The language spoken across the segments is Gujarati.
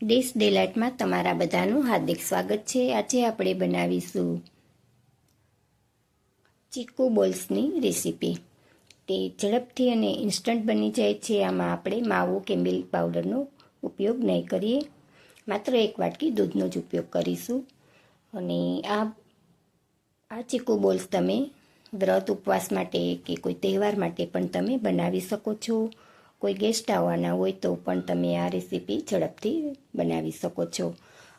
ડિશ ડિલાઇટમાં તમારા બધાનું હાર્દિક સ્વાગત છે। આજે આપણે બનાવીશું ચીકુ બોલ્સની રેસીપી। તે ઝડપથી અને ઇન્સ્ટન્ટ બની જાય છે। આમાં આપણે માવો કે મિલ્ક પાવડરનો ઉપયોગ નહીં કરીએ, માત્ર 1 વાટકી દૂધનો જ ઉપયોગ કરીશું। અને આ ચીકુ બોલ્સ તમે વ્રત ઉપવાસ માટે કે કોઈ તહેવાર માટે પણ તમે બનાવી શકો છો। કોઈ ગેસ્ટ આવવાના હોય તો પણ તમે આ રેસીપી ઝડપથી બનાવી શકો છો।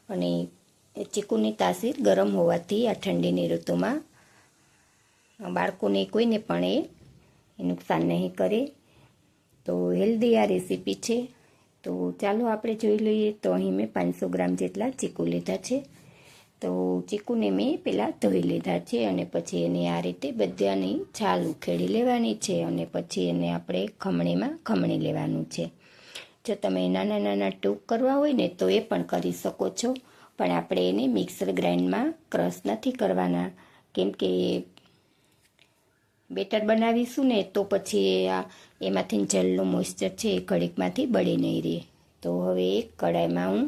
અને ચીકુની તાસીર ગરમ હોવાથી આ ઠંડીની ઋતુમાં બાળકોને કોઈને પણ એ નુકસાન નહીં કરે। તો હેલ્ધી આ રેસીપી છે। તો ચાલો આપણે જોઈ લઈએ। તો અહીં મેં 500 ગ્રામ જેટલા ચીકુ લીધા છે। તો ચીકુને મેં પહેલાં ધોઈ લીધા છે અને પછી એને આ રીતે બધાની છાલ ઉખેડી લેવાની છે અને પછી એને આપણે ખમણીમાં ખમણી લેવાનું છે। જો તમે નાના નાના ટૂંક કરવા હોય ને તો એ પણ કરી શકો છો, પણ આપણે એને મિક્સર ગ્રાઇન્ડમાં ક્રશ નથી કરવાના, કેમ કે બેટર બનાવીશું ને તો પછી એમાંથી જલનું મોઇસ્ચર છે એ ઘડીકમાંથી બળી નહીં રહે। તો હવે એક કડાઈમાં હું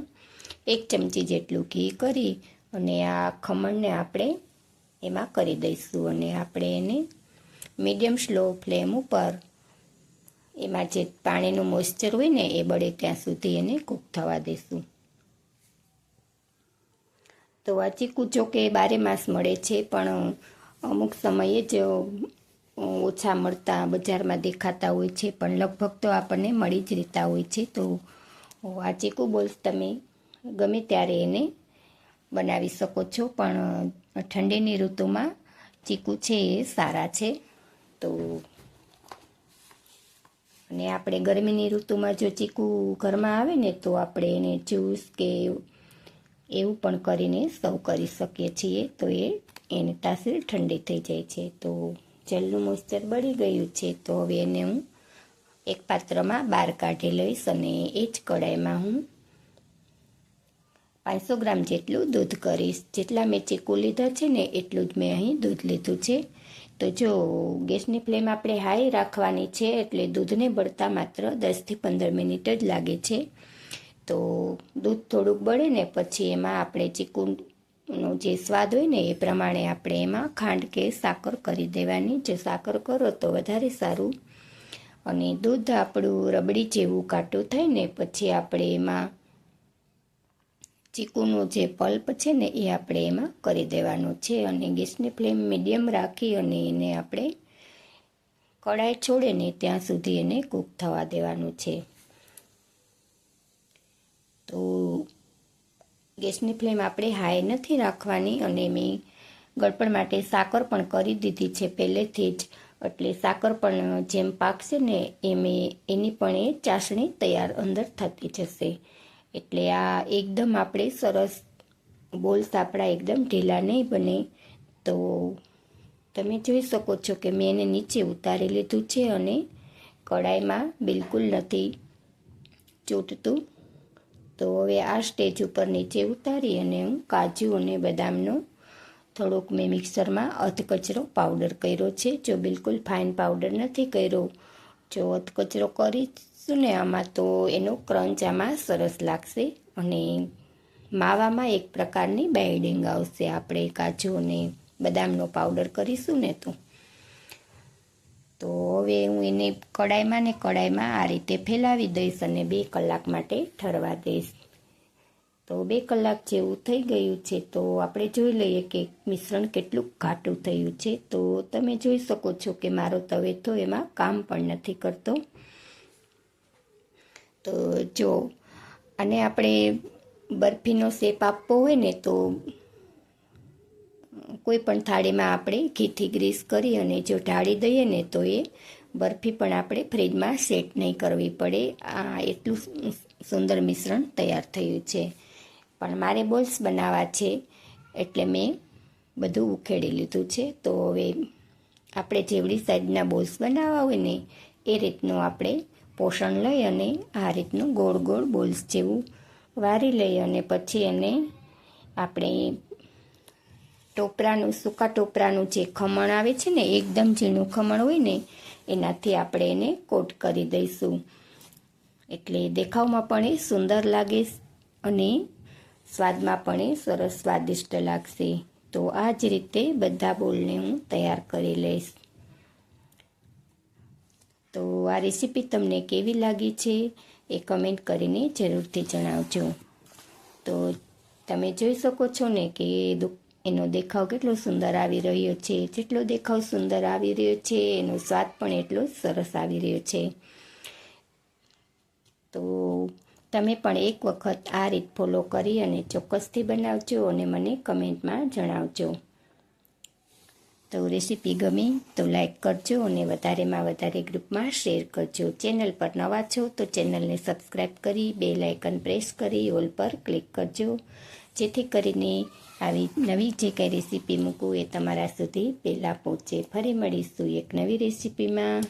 1 ચમચી જેટલું ઘી કરી અને આ ખમણને આપણે એમાં કરી દઈશું અને આપણે એને મીડિયમ સ્લો ફ્લેમ ઉપર એમાં જે પાણીનું મોઇસ્ચર હોય ને એ બળે ત્યાં સુધી એને કૂક થવા દઈશું। તો આ ચીકુ જો કે 12 માસ મળે છે, પણ અમુક સમયે જ ઓછા મળતા બજારમાં દેખાતા હોય છે, પણ લગભગ તો આપણને મળી જ રહેતા હોય છે। તો આ ચીકુ બોલ્સ તમે ગમે ત્યારે એને બનાવી શકો છો, પણ ઠંડીની ઋતુમાં ચીકુ છે એ સારા છે। તો અને આપણે ગરમીની ઋતુમાં જો ચીકુ ઘરમાં આવે ને તો આપણે એને જ્યુસ કે એવું પણ કરીને સર્વ કરી શકીએ છીએ। તો એની તાસીર ઠંડી થઈ જાય છે। તો જલનું મોઇસ્ચર બળી ગયું છે, તો હવે એને હું એક પાત્રમાં બહાર કાઢી લઈશ અને એ જ કડાઈમાં હું 500 ગ્રામ જેટલું દૂધ કરીશ। જેટલા મેં ચીકુ લીધા છે ને એટલું જ મેં અહીં દૂધ લીધું છે। તો જો ગેસની ફ્લેમ આપણે હાઈ રાખવાની છે, એટલે દૂધને બળતા માત્ર 10થી 15 મિનિટ જ લાગે છે। તો દૂધ થોડુંક બળે ને પછી એમાં આપણે ચીકુનો જે સ્વાદ હોય ને એ પ્રમાણે આપણે એમાં ખાંડ કે સાકર કરી દેવાની। જો સાકર કરો તો વધારે સારું। અને દૂધ આપણું રબડી જેવું ઘાટું થાય ને પછી આપણે એમાં ચીકુનો જે પલ્પ છે ને એ આપણે એમાં કરી દેવાનો છે અને ગેસની ફ્લેમ મીડિયમ રાખી અને એને આપણે કડાઈ છોડે ને ત્યાં સુધી એને કૂક થવા દેવાનું છે। તો ગેસની ફ્લેમ આપણે હાઈ નથી રાખવાની અને મેં ગળપણ માટે સાકર પણ કરી દીધી છે પહેલેથી જ, એટલે સાકર પણ જેમ પાકશે ને એની પણ એ ચાસણી તૈયાર અંદર થતી જશે। એટલે આ એકદમ આપણે સરસ બોલ્સ આપણા એકદમ ઢીલા નહીં બને। તો તમે જોઈ શકો છો કે મેં એને નીચે ઉતારી લીધું છે અને કડાઈમાં બિલકુલ નથી ચોંટતું। તો હવે આ સ્ટેજ ઉપર નીચે ઉતારી અને હું કાજુ અને બદામનો થોડોક મેં મિક્સરમાં અધકચરો પાવડર કર્યો છે। જો બિલકુલ ફાઇન પાવડર નથી કર્યો, જો અધકચરો કરીશું ને આમાં તો એનો ક્રંચ આમાં સરસ લાગશે અને માવામાં એક પ્રકારની બાઇન્ડિંગ આવશે આપણે કાજુ અને બદામનો પાવડર કરીશું ને તો હવે હું એને કડાઈમાં આ રીતે ફેલાવી દઈશ અને 2 કલાક માટે ઠરવા દઈશ। તો 2 કલાક જેવું થઈ ગયું છે। તો આપણે જોઈ લઈએ કે મિશ્રણ કેટલું ઘાટું થયું છે। તો તમે જોઈ શકો છો કે મારો તવેથો એમાં કામ પણ નથી કરતો। તો જો અને આપણે બરફીનો શેપ આપવો હોય ને તો કોઈ પણ થાળીમાં આપણે ઘીથી ગ્રીસ કરી અને જો ઢાળી દઈએ ને તો એ બરફી પણ આપણે ફ્રીજમાં સેટ નહીં કરવી પડે। આ એટલું સુંદર મિશ્રણ તૈયાર થયું છે, પણ મારે બોલ્સ બનાવવા છે એટલે મેં બધું ઉખેડી લીધું છે। તો હવે આપણે જેવડી સાઈઝના બોલ્સ બનાવવા હોય ને એ રીતનું આપણે પોષણ લઈ અને આ રીતનું ગોળ ગોળ બોલ્સ જેવું વારી લઈ અને પછી એને આપણે સૂકા ટોપરાનું જે ખમણ આવે છે ને એકદમ ઝીણું ખમણ હોય ને એનાથી આપણે એને કોટ કરી દઈશું, એટલે દેખાવમાં પણ એ સુંદર લાગે અને સ્વાદમાં પણ એ સરસ સ્વાદિષ્ટ લાગશે. તો આ જ રીતે બધા બોલને હું તૈયાર કરી લઈશ. તો આ રેસીપી તમને કેવી લાગી છે એ કમેન્ટ કરીને જરૂરથી જણાવજો. તો તમે જોઈ શકો છો ને કે એનો દેખાવ કેટલો સુંદર આવી રહ્યો છે. જેટલો દેખાવ સુંદર આવી રહ્યો છે એનો સ્વાદ પણ એટલો સરસ આવી રહ્યો છે. તો તમે પણ એક વખત આ રીત ફોલો કરી અને ચોક્કસથી બનાવજો અને મને કમેન્ટમાં જણાવજો. તો રેસીપી ગમી તો લાઈક કરજો અને વધારેમાં વધારે ગ્રુપમાં શેર કરજો. ચેનલ પર નવા છો તો ચેનલને સબસ્ક્રાઈબ કરી બેલ આઇકન પ્રેસ કરી ઓલ પર ક્લિક કરજો, જેથી કરીને આવી નવી જે કંઈ રેસીપી મૂકું એ તમારા સુધી પહેલાં પહોંચે. ફરી મળીશું એક નવી રેસીપીમાં.